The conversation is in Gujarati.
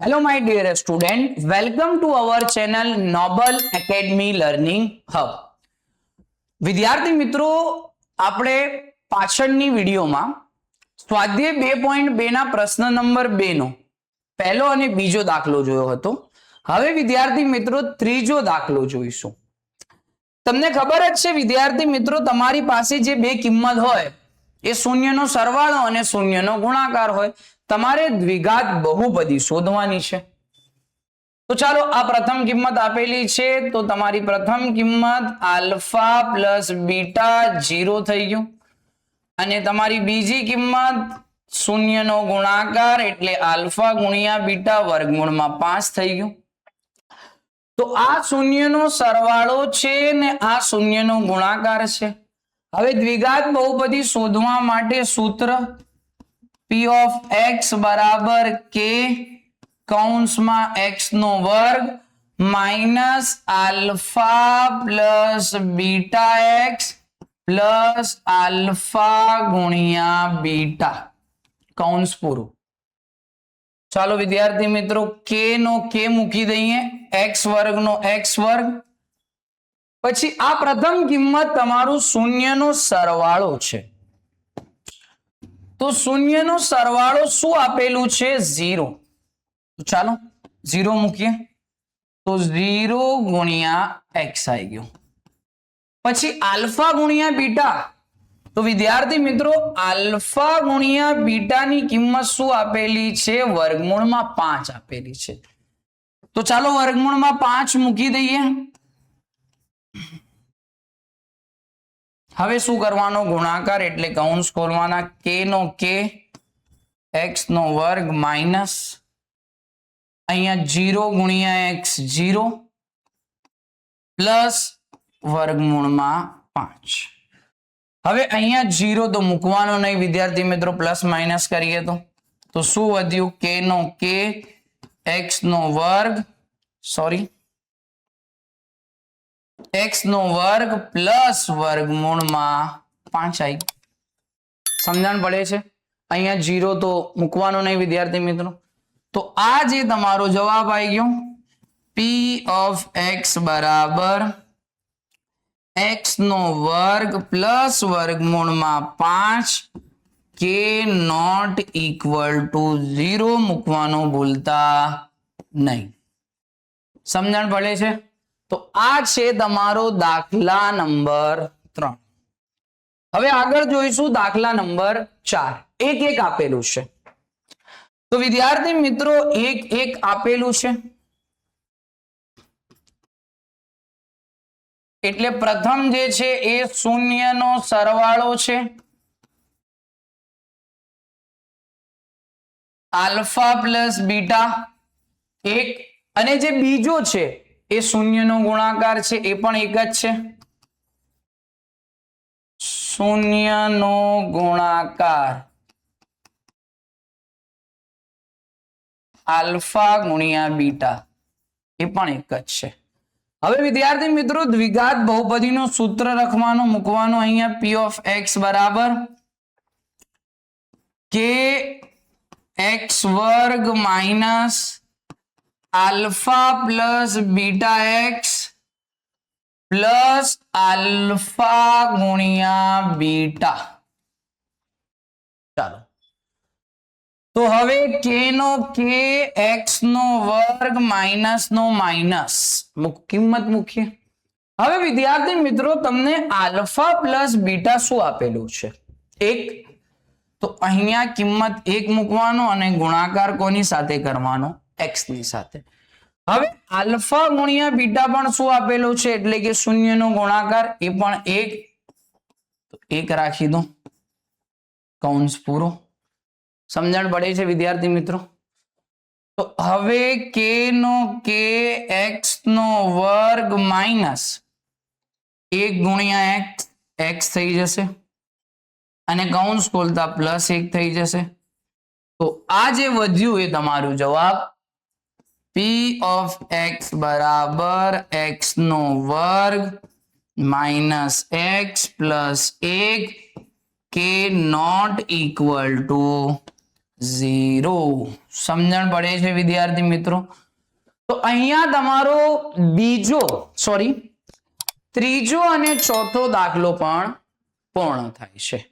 Hello, my dear student. Welcome to our channel Noble Academy Learning Hub. વિદ્યાર્થી મિત્રો, આપણે પાછળની વિડીયોમાં સ્વાધ્યાય 2.2 ના પ્રશ્ન નંબર 2 નો પહેલો અને બીજો દાખલો જોયો હતો. હવે વિદ્યાર્થી મિત્રો ત્રીજો દાખલો જોઈશું. તમને ખબર જ છે વિદ્યાર્થી મિત્રો, તમારી પાસે જે બે કિંમત હોય એ શૂન્યનો સરવાળો અને શૂન્યનો ગુણાકાર હોય. તમારે દ્વિઘાત બહુપદી શોધવાની છે. તો ચાલો, આ પ્રથમ કિંમત આપેલી છે, તો તમારી પ્રથમ કિંમત આલ્ફા પ્લસ બીટા 0 થઈ ગયું, અને તમારી બીજી કિંમત શૂન્યનો ગુણાકાર એટલે આલ્ફા ગુણ્યા બીટા વર્ગમૂળમાં 5 થઈ ગયું. તો આ શૂન્યનો સરવાળો છે ને આ શૂન્યનો ગુણાકાર છે. હવે દ્વિઘાત બહુપદી શોધવા માટે સૂત્ર P of x બરાબર k કૌંસમાં x નો વર્ગ minus alpha plus beta x plus alpha ગુણ્યા બીટા કૌંસ પૂરું. ચાલો વિદ્યાર્થી મિત્રો, k નો k મૂકી દઈએ, x વર્ગ નો x વર્ગ. પછી આ પ્રથમ કિંમત તમારું શૂન્યનો સરવાળો છે. તો શૂન્યનો સરવાળો શું આપેલું છે? 0. તો ચાલો 0 મૂકીએ, તો 0 ગુણ્યા x આવી ગયો. પછી આલ્ફા ગુણ્યા બીટા, તો વિદ્યાર્થી મિત્રો આલ્ફા ગુણ્યા બીટાની કિંમત શું આપેલી છે? વર્ગમૂળમાં 5 આપેલી છે. તો ચાલો વર્ગમૂળમાં 5 મૂકી દઈએ. હવે શું કરવાનો? ગુણાકાર એટલે કૌંસ ખોલવાના. k નો k x નો વર્ગ માઇનસ અહીંયા 0 ગુણ્યા x 0 પ્લસ વર્ગમૂળમાં 5. હવે અહીંયા 0 તો મૂકવાનો નહીં વિદ્યાર્થી મિત્રો, પ્લસ માઇનસ કરીએ તો શું વધ્યું? k નો k x નો વર્ગ x નો વર્ગ પ્લસ વર્ગમૂળમાં 5 આવી. સમજણ પડે છે? અહીંયા 0 તો મૂકવાનો નહીં વિદ્યાર્થી મિત્રો. તો આ જે તમારો જવાબ આવી ગયો, P of x બરાબર x નો વર્ગ પ્લસ વર્ગમૂળમાં 5 k નોટ ઇક્વલ ટુ 0 મૂકવાનું ભૂલતા નહીં. સમજણ પડે છે? તો આ છે તમારો દાખલા નંબર 3. હવે આગળ જોઈશું દાખલા નંબર 4. એક એક આપેલું છે. તો વિદ્યાર્થી મિત્રો એક એક આપેલું છે એટલે પ્રથમ જે છે એ શૂન્યનો સરવાળો છે. આલ્ફા પ્લસ બીટા 1, અને જે બીજો છે એ શૂન્યનો ગુણાકાર છે, એ પણ એક જ છે. શૂન્યનો ગુણાકાર આલ્ફા ગુણ્યા બીટા એ પણ એક જ છે. હવે વિદ્યાર્થી મિત્રો દ્વિઘાત બહુપદીનું સૂત્ર લખવાનું, મૂકવાનું. અહીંયા P of x બરાબર k x વર્ગ minus alpha plus beta x plus alpha ગુણ્યા બીટા. ચાલો, તો હવે k નો k x નો વર્ગ માઇનસ નો માઇનસ કિંમત મૂકીએ. હવે વિદ્યાર્થી મિત્રો તમને આલ્ફા પ્લસ બીટા શું આપેલું છે? 1. તો અહીંયા કિંમત 1 મૂકવાનો અને ગુણાકાર કોની સાથે કરવાનો? x ની સાથે. હવે આલ્ફા ગુણ્યા બીટા પણ શું આપેલું છે? એટલે કે શૂન્યનો ગુણાકાર, એ પણ 1. તો 1 રાખી દો, કૌંસ પૂરો. સમજણ પડે છે વિદ્યાર્થી મિત્રો? તો હવે k નો k x નો વર્ગ માઇનસ 1 ગુણ્યા x થઈ જશે, અને કૌંસ ખોલતા પ્લસ 1 થઈ જશે. તો આ જે વધ્યું એ તમારું જવાબ P of x બરાબર x નો વર્ગ minus x plus 1 k not equal to 0 સમજણ પડે છે વિદ્યાર્થી મિત્રો? તો અહીંયા તમારો ત્રીજો અને ચોથો દાખલો પણ પૂર્ણ થાય છે.